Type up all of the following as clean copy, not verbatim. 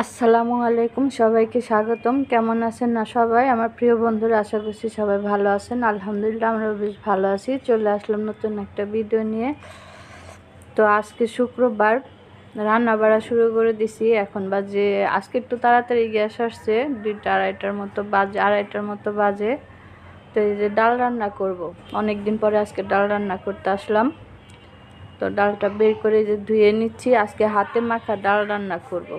আসসালামু আলাইকুম, সবাইকে স্বাগতম। কেমন আছেন না সবাই? আমার প্রিয় বন্ধুরা, আশা করছি সবাই ভালো আছেন। আলহামদুলিল্লাহ, আমরাও বেশ ভালো আছি। চলে আসলাম নতুন একটা ভিডিও নিয়ে। তো আজকে শুক্রবার, রান্না বাড়া শুরু করে দিছি। এখন বাজে, আজকে একটু তাড়াতাড়ি গ্যাস আসছে, 2টা আড়াইটার মতো বাজে। তো এই যে ডাল রান্না করব, অনেক দিন পরে আজকে ডাল রান্না করতে আসলাম। তো ডালটা বের করে যে ধুয়ে নিচ্ছি। আজকে হাতে মাখা ডাল রান্না করব।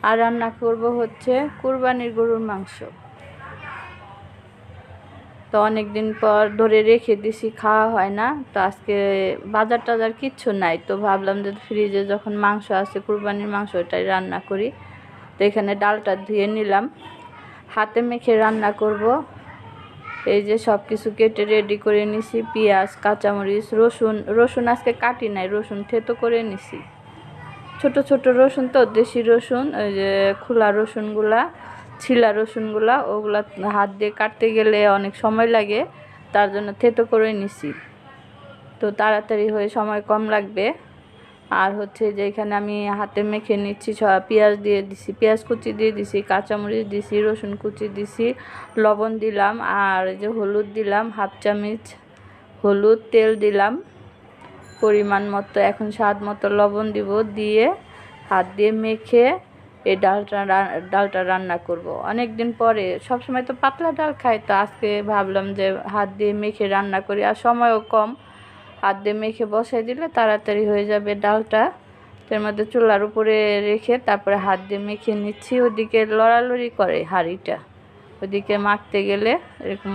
আর রান্না করব হচ্ছে কুরবানির গরুর মাংস। তো অনেক দিন পর ধরে রেখে দিছি, খাওয়া হয় না। তো আজকে বাজার টাজার কিচ্ছু নাই, তো ভাবলাম যে ফ্রিজে যখন মাংস আছে, কুরবানির মাংস, ওটাই রান্না করি। তো এখানে ডালটা ধুয়ে নিলাম, হাতে মেখে রান্না করব। এই যে সব কিছু কেটে রেডি করে নিছি, পেঁয়াজ, কাঁচামরিচ, রসুন আজকে কাটি নাই, রসুন থেতো করে নিছি। ছোট ছোট রসুন, তো দেশি রসুন, ওই যে খোলা রসুনগুলা, ছিলা রসুনগুলা, ওগুলা হাত দিয়ে কাটতে গেলে অনেক সময় লাগে, তার জন্য থেতো করে নিছি। তো তাড়াতাড়ি হয়ে সময় কম লাগবে। আর হচ্ছে যে এখানে আমি হাতে মেখে নিচ্ছি, পেঁয়াজ দিয়ে দিছি, পেঁয়াজ কুচি দিয়ে দিছি, কাঁচামরিচ দিছি, রসুন কুচি দিছি, লবণ দিলাম, আর যে হলুদ দিলাম, হাফ চামচ হলুদ, তেল দিলাম পরিমাণ মতো, এখন স্বাদ মতো লবণ দিব, দিয়ে হাত দিয়ে মেখে এই ডালটা রান্না করব। অনেক দিন পরে, সবসময় তো পাতলা ডাল খাই, তো আজকে ভাবলাম যে হাত দিয়ে মেখে রান্না করি, আর সময়ও কম, হাত দিয়ে মেখে বসাই দিলে তাড়াতাড়ি হয়ে যাবে ডালটা। তার মধ্যে চুলার উপরে রেখে তারপরে হাত দিয়ে মেখে নিচ্ছি। ওদিকে লড়ালড়ি করে হাঁড়িটা, ওদিকে মাখতে গেলে এরকম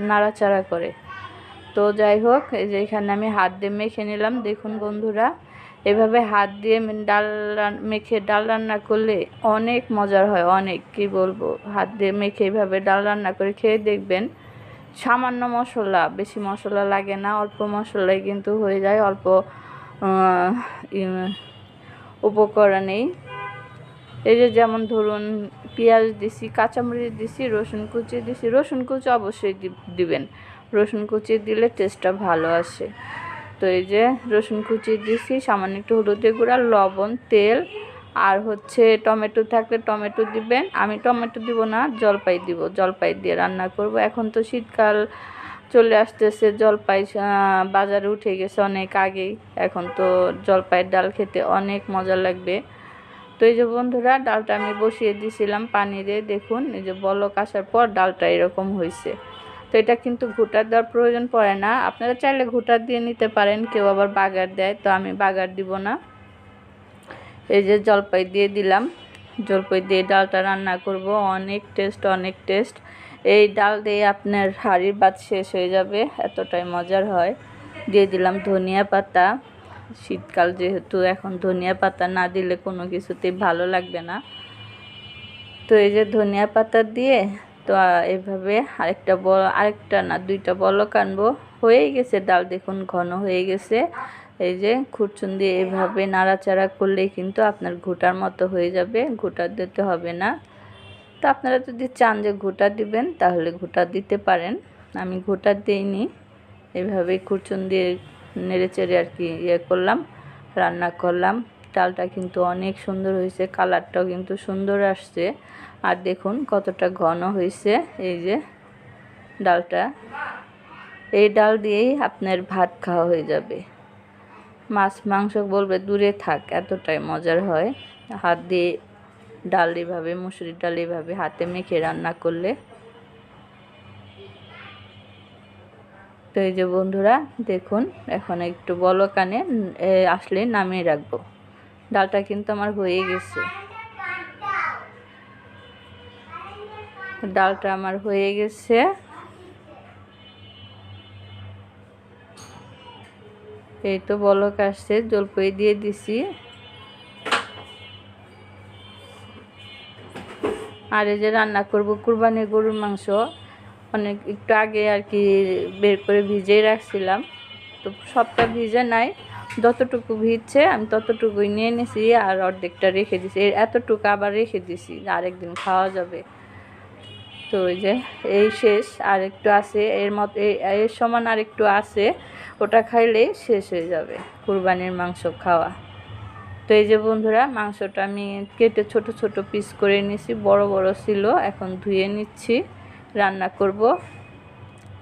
নাড়াচাড়া করে। তো যাই হোক, এই যে এখানে আমি হাত দিয়ে মেখে নিলাম। দেখুন বন্ধুরা, এভাবে হাত দিয়ে মেখে ডাল রান্না করলে অনেক মজার হয়, অনেক, কি বলবো। হাত দিয়ে মেখে এইভাবে ডাল রান্না করে খেয়ে দেখবেন। সামান্য মশলা, বেশি মশলা লাগে না, অল্প মশলাই কিন্তু হয়ে যায়, অল্প উপকরণেই। এই যে যেমন ধরুন, পেঁয়াজ দিছি, কাঁচামরিচ দিছি, রসুন কুচি দিছি, রসুন কুচি অবশ্যই দিবেন, রসুন কুচি দিলে টেস্টটা ভালো আসে। তো এই যে রসুন কুচি দিছি, সামান্য একটু হলুদের গুঁড়া, লবণ, তেল, আর হচ্ছে টমেটো থাকলে টমেটো দিবেন। আমি টমেটো দিব না, জলপাই দিব, জলপাই দিয়ে রান্না করব। এখন তো শীতকাল চলে আসতেছে, জলপাই বাজারে উঠে গেছে অনেক আগেই। এখন তো জলপাইয়ের ডাল খেতে অনেক মজা লাগবে। তো এই যে বন্ধুরা, ডালটা আমি বসিয়ে দিয়েছিলাম পানি দিয়ে। দেখুন, এই যে বলক আসার পর ডালটা এরকম হয়েছে। তো এটা কিন্তু ঘুটার দেওয়ার প্রয়োজন পড়ে না, আপনারা চাইলে ঘুটার দিয়ে নিতে পারেন, কেউ আবার বাগার দেয়, তো আমি বাগার দিব না। এই যে জলপাই দিয়ে দিলাম, জলপাই দিয়ে ডালটা রান্না করব। অনেক টেস্ট, অনেক টেস্ট। এই ডাল দিয়ে আপনার হাঁড়ির ভাত শেষ হয়ে যাবে, এতটাই মজার হয়। দিয়ে দিলাম ধনিয়া পাতা, শীতকাল যেহেতু, এখন ধনিয়া পাতা না দিলে কোনো কিছুতেই ভালো লাগবে না। তো এই যে ধনিয়া পাতা দিয়ে, তো এভাবে আরেকটা না, 2টা বলক আনবো। হয়েই গেছে ডাল, দেখুন ঘন হয়ে গেছে। এই যে খুরচুন দিয়ে এভাবে নাড়াচাড়া করলেই কিন্তু আপনার ঘুটার মতো হয়ে যাবে, ঘুটা দিতে হবে না। তো আপনারা যদি চান যে ঘুটা দিবেন, তাহলে ঘুটা দিতে পারেন। আমি ঘুটা দিইনি, এভাবেই খুরচুন দিয়ে নেড়েচেড়ে আর কি করলাম, রান্না করলাম। ডালটা কিন্তু অনেক সুন্দর হয়েছে, কালারটাও কিন্তু সুন্দর আসছে। আর দেখুন কতটা ঘন হয়েছে। এই যে ডালটা, এই ডাল দিয়েই আপনার ভাত খাওয়া হয়ে যাবে। মাছ মাংস বলবে দূরে থাক, এতটাই মজার হয় হাত দিয়ে ডাল এভাবে, মুসুরির ডাল এভাবে হাতে মেখে রান্না করলে। তো এই যে বন্ধুরা দেখুন, এখন একটু বলকানে আসলে নামিয়ে রাখবো। ডালটা কিন্তু আমার হয়ে গেছে, ডালটা আমার হয়ে গেছে। এই তো বলক আসছে, জলপাই দিয়ে দিছি। আর এই যে রান্না করব কুরবানির গরুর মাংস, অনেক একটু আগে আর কি বের করে ভিজিয়ে রাখছিলাম। তো সবটা ভিজে নাই, যতটুকু ভিজছে আমি ততটুকুই নিয়ে নিছি, আর অর্ধেকটা রেখে দিছি, এতটুকু আবার রেখে দিছি, আরেকদিন খাওয়া যাবে। তো ওই যে এই শেষ, আর একটু আছে, এর সমান আর একটু আছে, ওটা খাইলেই শেষ হয়ে যাবে কুরবানির মাংস খাওয়া। তো এই যে বন্ধুরা, মাংসটা আমি কেটে ছোট ছোট পিস করে নিয়েছি, বড় বড় ছিল। এখন ধুয়ে নিচ্ছি, রান্না করব।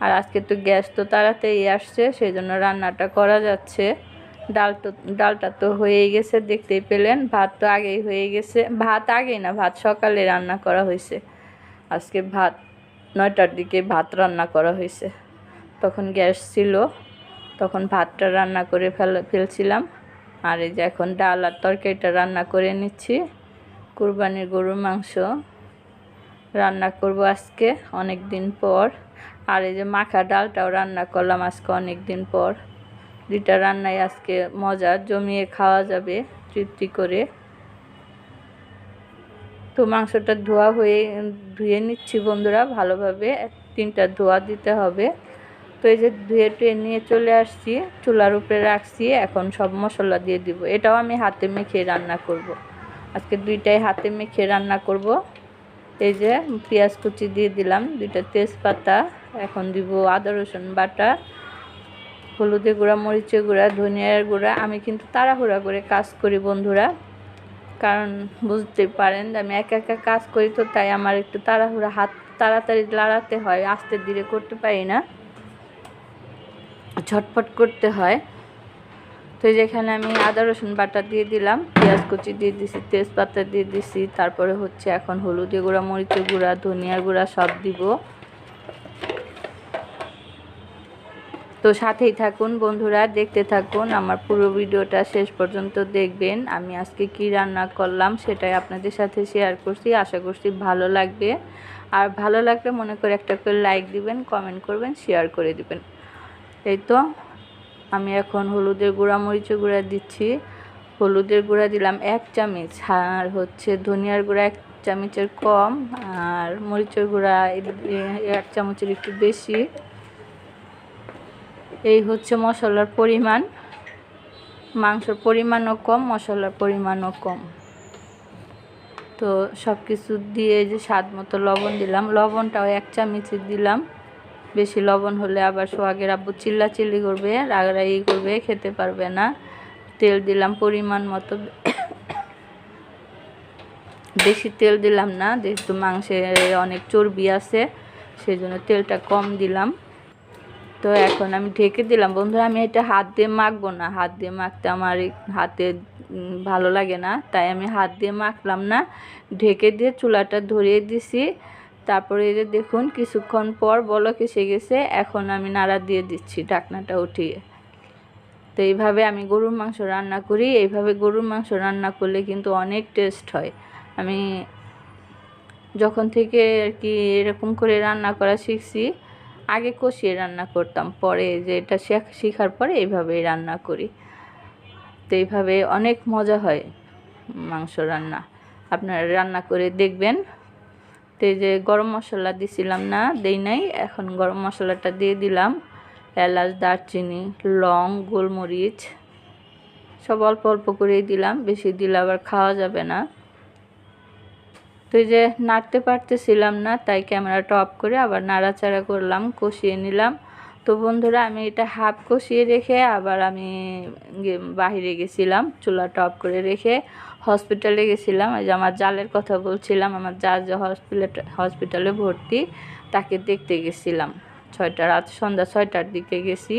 আর আজকে তো গ্যাস তো তাড়াতাড়ি আসছে, সেই জন্য রান্নাটা করা যাচ্ছে। ডালটা তো হয়েই গেছে, দেখতেই পেলেন। ভাত তো আগেই হয়ে গেছে, ভাত আগেই না, ভাত সকালে রান্না করা হয়েছে। আজকে ভাত 9টার দিকে ভাত রান্না করা হয়েছে, তখন গ্যাস ছিল, তখন ভাতটা রান্না করে ফেলছিলাম। আর এই যে এখন ডাল আর তরকারিটা রান্না করে নিচ্ছি। কুরবানির গরুর মাংস রান্না করব আজকে অনেক দিন পর। আর এই যে মাখা ডালটাও রান্না করলাম আজকে অনেক দিন পর। দুইটা রান্নাই আজকে মজা, জমিয়ে খাওয়া যাবে তৃপ্তি করে। তো মাংসটা ধুয়ে নিচ্ছি বন্ধুরা ভালোভাবে, 3টা ধোয়া দিতে হবে। তো এই যে ধুয়ে নিয়ে চলে আসছি, চুলার উপরে রাখছি। এখন সব মশলা দিয়ে দিব। এটাও আমি হাতে মেখে রান্না করব। আজকে দুইটাই হাতে মেখে রান্না করব। এই যে পেঁয়াজ কুচি দিয়ে দিলাম, 2টা তেজপাতা। এখন দিব আদা রসুন বাটা, হলুদের গুঁড়া, মরিচের গুঁড়া, ধনিয়ার গুঁড়া। আমি কিন্তু তাড়াহুড়া করে কাজ করি বন্ধুরা, কারণ বুঝতে পারেন আমি একা একা কাজ করি, তো তাই আমার একটু তাড়াহুড়া, হাত তাড়াতাড়ি লাড়াতে হয়, আস্তে ধীরে করতে পারি না, ঝটপট করতে হয়। তো যেখানে আমি আদা রসুন বাটা দিয়ে দিলাম, পেঁয়াজ কুচি দিয়ে দিছি, তেজপাতা দিয়ে দিছি, তারপরে হচ্ছে এখন হলুদের গুঁড়া, মরিচের গুঁড়া, ধনিয়ার গুঁড়া সব দিব। তো সাথেই থাকুন বন্ধুরা, দেখতে থাকুন, আমার পুরো ভিডিওটা শেষ পর্যন্ত দেখবেন। আমি আজকে কি রান্না করলাম সেটাই আপনাদের সাথে শেয়ার করছি, আশা করছি ভালো লাগবে। আর ভালো লাগলে মনে করে একটা করে লাইক দিবেন, কমেন্ট করবেন, শেয়ার করে দিবেন। এই তো আমি এখন হলুদের গুঁড়া, মরিচের গুঁড়া দিচ্ছি। হলুদের গুঁড়া দিলাম 1 চামচ, আর হচ্ছে ধনিয়ার গুঁড়া 1 চামচের কম, আর মরিচের গুঁড়া 1 চামচের একটু বেশি। এই হচ্ছে মশলার পরিমাণ, মাংসের পরিমাণও কম, মশলার পরিমাণও কম। তো সব কিছু দিয়ে যে স্বাদ মতো লবণ দিলাম, লবণটাও 1 চামচই দিলাম। বেশি লবণ হলে আবার সোহাগের আব্বু চিল্লাচিল্লি করবে, রাগারাগি করবে, খেতে পারবে না। তেল দিলাম পরিমাণ মতো, বেশি তেল দিলাম না, যেহেতু মাংসে অনেক চর্বি আছে, সেই জন্য তেলটা কম দিলাম। তো এখন আমি ঢেকে দিলাম বন্ধুরা। আমি এটা হাত দিয়ে মাখবো না, হাত দিয়ে মাখতে আমার হাতে ভালো লাগে না, তাই আমি হাত দিয়ে মাখলাম না, ঢেকে দিয়ে চুলাটা ধরিয়ে দিছি। তারপরে এই যে দেখুন কিছুক্ষণ পর বলক এসে গেছে, এখন আমি নাড়া দিয়ে দিচ্ছি ঢাকনাটা উঠিয়ে। তো এইভাবে আমি গরুর মাংস রান্না করি। এইভাবে গরুর মাংস রান্না করলে কিন্তু অনেক টেস্ট হয়। আমি যখন থেকে আর কি এরকম করে রান্না করা শিখছি, আগে কষিয়ে রান্না করতাম, পরে যে এটা শেখার পরে এইভাবেই রান্না করি। তো এইভাবে অনেক মজা হয় মাংস রান্না, আপনারা রান্না করে দেখবেন। তো এই যে গরম মশলা দিছিলাম না, দেই নাই, এখন গরম মশলাটা দিয়ে দিলাম। এলাচ, দারচিনি, লং, গোলমরিচ সব অল্প অল্প করেই দিলাম, বেশি দিলে আবার খাওয়া যাবে না। তো এই যে নাড়তে পারতেছিলাম না, তাই ক্যামেরাটা অফ করে আবার নাড়াচাড়া করলাম, কষিয়ে নিলাম। তো বন্ধুরা, আমি এটা হাফ কষিয়ে রেখে আবার আমি বাহিরে গেছিলাম, চুলাটা অফ করে রেখে হসপিটালে গেছিলাম। এই যে আমার জালের কথা বলছিলাম, আমার যা যে হসপিটালে ভর্তি, তাকে দেখতে গেছিলাম। সন্ধ্যা 6টার দিকে গেছি,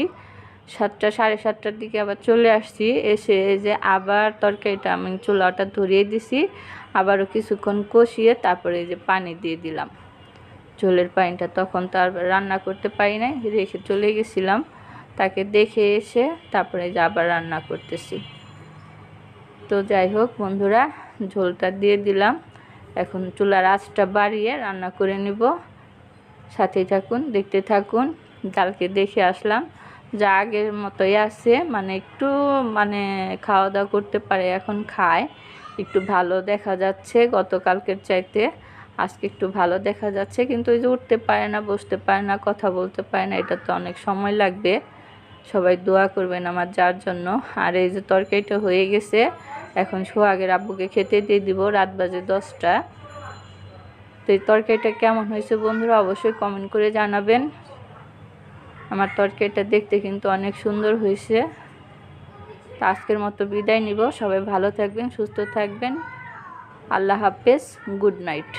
7টা সাড়ে 7টার দিকে আবার চলে আসছি। এসে যে আবার তরকারিটা আমি চুলাটা ধরিয়ে দিছি, আবারও কিছুক্ষণ কষিয়ে তারপরে এই যে পানি দিয়ে দিলাম, ঝোলের পানিটা। তখন তো আর রান্না করতে পারি নাই, রেখে চলে গেছিলাম। তাকে দেখে এসে তারপরে যে আবার রান্না করতেছি। তো যাই হোক বন্ধুরা, ঝোলটা দিয়ে দিলাম। এখন চুলার আঁচটা বাড়িয়ে রান্না করে নিব। সাথেই থাকুন, দেখতে থাকুন। ডালকে দেখে আসলাম, যা আগের মতোই আছে, মানে একটু খাওয়া দাওয়া করতে পারে, এখন খায়, একটু ভালো দেখা যাচ্ছে গতকালকের চাইতে। আজকে একটু ভালো দেখা যাচ্ছে, কিন্তু ওই যে উঠতে পারে না, বসতে পারে না, কথা বলতে পারে না, এটা তো অনেক সময় লাগবে। সবাই দোয়া করবেন আমার যার জন্য। আর এই যে তরকারিটা হয়ে গেছে, এখন সোহাগের আব্বুকে খেতে দিয়ে দিব, রাত বাজে 10টা। তো এই তরকারিটা কেমন হয়েছে বন্ধুরা অবশ্যই কমেন্ট করে জানাবেন। আমার তরকারিটা দেখতে কিন্তু অনেক সুন্দর হয়েছে। আজকের মতো বিদায় নিব। সবাই ভালো থাকবেন, সুস্থ থাকবেন। আল্লাহ হাফেজ, গুড নাইট।